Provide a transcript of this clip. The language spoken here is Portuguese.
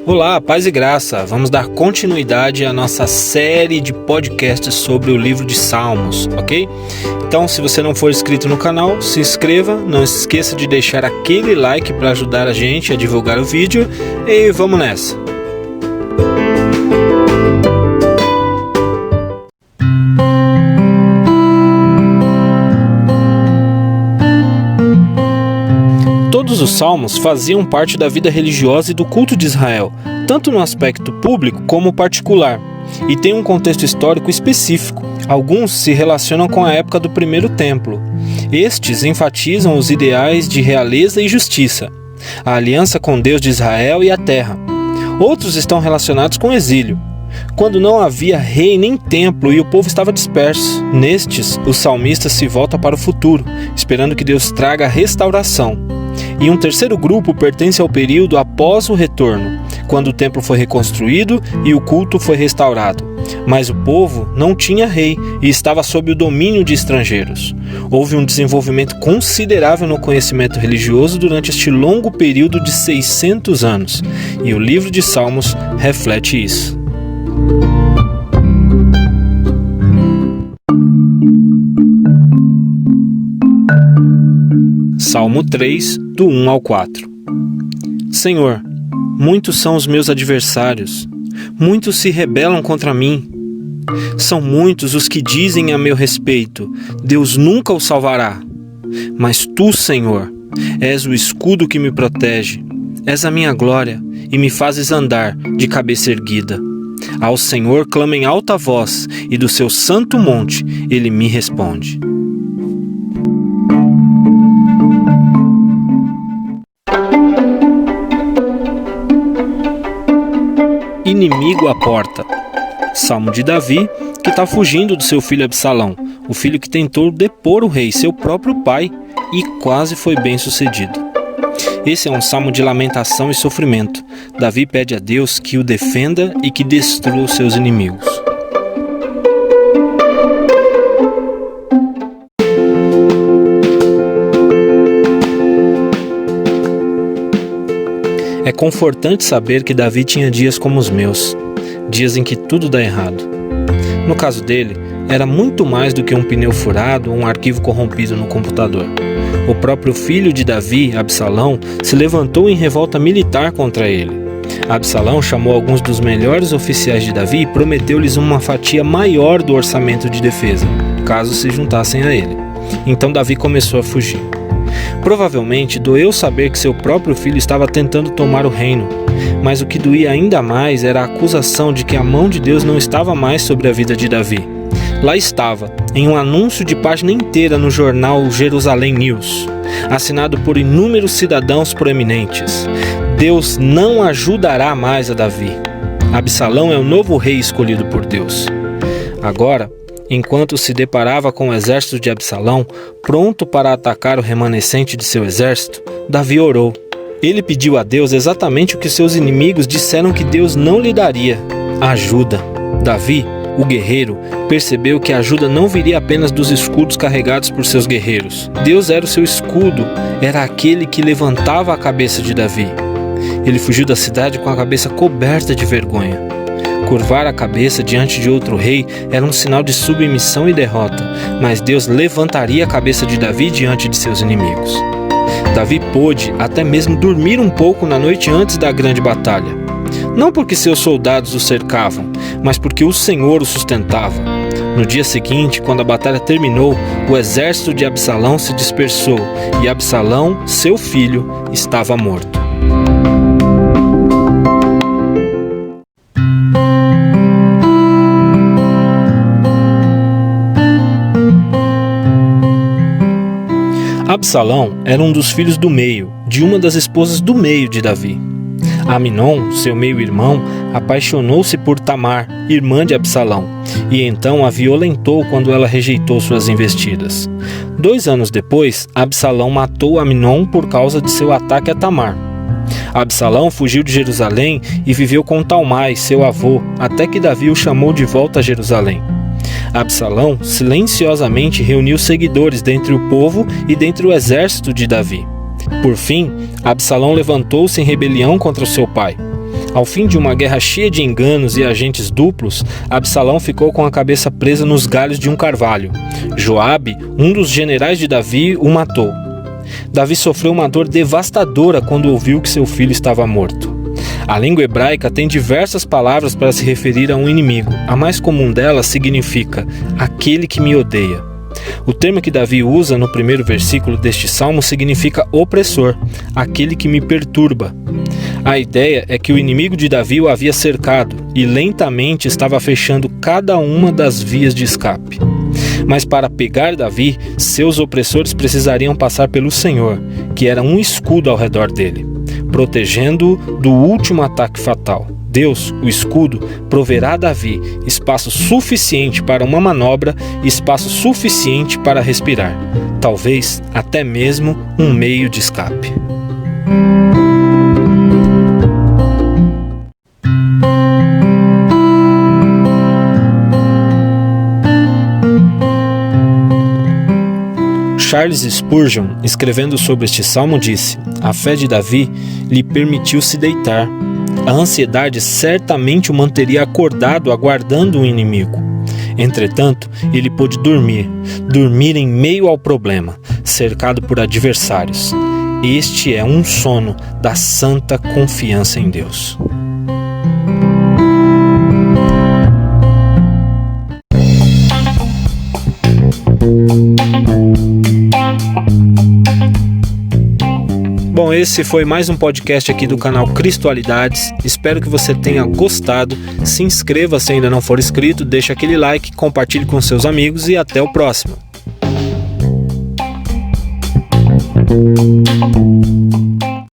Olá, paz e graça! Vamos dar continuidade à nossa série de podcasts sobre o livro de Salmos, ok? Então, se você não for inscrito no canal, se inscreva, não se esqueça de deixar aquele like para ajudar a gente a divulgar o vídeo e vamos nessa! Todos os salmos faziam parte da vida religiosa e do culto de Israel, tanto no aspecto público como particular, e tem um contexto histórico específico. Alguns se relacionam com a época do primeiro templo. Estes enfatizam os ideais de realeza e justiça, a aliança com Deus de Israel e a terra. Outros estão relacionados com o exílio, quando não havia rei nem templo e o povo estava disperso. Nestes, o salmista se volta para o futuro, esperando que Deus traga restauração. E um terceiro grupo pertence ao período após o retorno, quando o templo foi reconstruído e o culto foi restaurado. Mas o povo não tinha rei e estava sob o domínio de estrangeiros. Houve um desenvolvimento considerável no conhecimento religioso durante este longo período de 600 anos, e o livro de Salmos reflete isso. Salmo 3, do 1 ao 4. Senhor, muitos são os meus adversários, muitos se rebelam contra mim. São muitos os que dizem a meu respeito, Deus nunca o salvará. Mas tu, Senhor, és o escudo que me protege, és a minha glória e me fazes andar de cabeça erguida. Ao Senhor clamo em alta voz e do seu santo monte ele me responde. Inimigo à porta. Salmo de Davi, que está fugindo do seu filho Absalão, o filho que tentou depor o rei, seu próprio pai, e quase foi bem sucedido. Esse é um salmo de lamentação e sofrimento. Davi pede a Deus que o defenda e que destrua os seus inimigos. É confortante saber que Davi tinha dias como os meus, dias em que tudo dá errado. No caso dele, era muito mais do que um pneu furado ou um arquivo corrompido no computador. O próprio filho de Davi, Absalão, se levantou em revolta militar contra ele. Absalão chamou alguns dos melhores oficiais de Davi e prometeu-lhes uma fatia maior do orçamento de defesa, caso se juntassem a ele. Então Davi começou a fugir. Provavelmente doeu saber que seu próprio filho estava tentando tomar o reino, mas o que doía ainda mais era a acusação de que a mão de Deus não estava mais sobre a vida de Davi. Lá estava, em um anúncio de página inteira no jornal Jerusalém News, assinado por inúmeros cidadãos proeminentes: Deus não ajudará mais a Davi. Absalão é o novo rei escolhido por Deus. Agora, enquanto se deparava com o exército de Absalão, pronto para atacar o remanescente de seu exército, Davi orou. Ele pediu a Deus exatamente o que seus inimigos disseram que Deus não lhe daria: ajuda. Davi, o guerreiro, percebeu que a ajuda não viria apenas dos escudos carregados por seus guerreiros. Deus era o seu escudo, era aquele que levantava a cabeça de Davi. Ele fugiu da cidade com a cabeça coberta de vergonha. Curvar a cabeça diante de outro rei era um sinal de submissão e derrota, mas Deus levantaria a cabeça de Davi diante de seus inimigos. Davi pôde até mesmo dormir um pouco na noite antes da grande batalha. Não porque seus soldados o cercavam, mas porque o Senhor o sustentava. No dia seguinte, quando a batalha terminou, o exército de Absalão se dispersou e Absalão, seu filho, estava morto. Absalão era um dos filhos do meio, de uma das esposas do meio de Davi. Aminon, seu meio-irmão, apaixonou-se por Tamar, irmã de Absalão, e então a violentou quando ela rejeitou suas investidas. 2 anos depois, Absalão matou Aminon por causa de seu ataque a Tamar. Absalão fugiu de Jerusalém e viveu com Talmai, seu avô, até que Davi o chamou de volta a Jerusalém. Absalão silenciosamente reuniu seguidores dentre o povo e dentre o exército de Davi. Por fim, Absalão levantou-se em rebelião contra o seu pai. Ao fim de uma guerra cheia de enganos e agentes duplos, Absalão ficou com a cabeça presa nos galhos de um carvalho. Joabe, um dos generais de Davi, o matou. Davi sofreu uma dor devastadora quando ouviu que seu filho estava morto. A língua hebraica tem diversas palavras para se referir a um inimigo. A mais comum delas significa aquele que me odeia. O termo que Davi usa no primeiro versículo deste salmo significa opressor, aquele que me perturba. A ideia é que o inimigo de Davi o havia cercado e lentamente estava fechando cada uma das vias de escape. Mas para pegar Davi, seus opressores precisariam passar pelo Senhor, que era um escudo ao redor dele, protegendo-o do último ataque fatal. Deus, o escudo, proverá a Davi espaço suficiente para uma manobra e espaço suficiente para respirar, talvez até mesmo um meio de escape. Charles Spurgeon, escrevendo sobre este salmo, disse: a fé de Davi lhe permitiu se deitar. A ansiedade certamente o manteria acordado aguardando um inimigo. Entretanto, ele pôde dormir em meio ao problema, cercado por adversários. Este é um sono da santa confiança em Deus. Bom, esse foi mais um podcast aqui do canal Cristualidades. Espero que você tenha gostado. Se inscreva se ainda não for inscrito, deixa aquele like, compartilhe com seus amigos e até o próximo.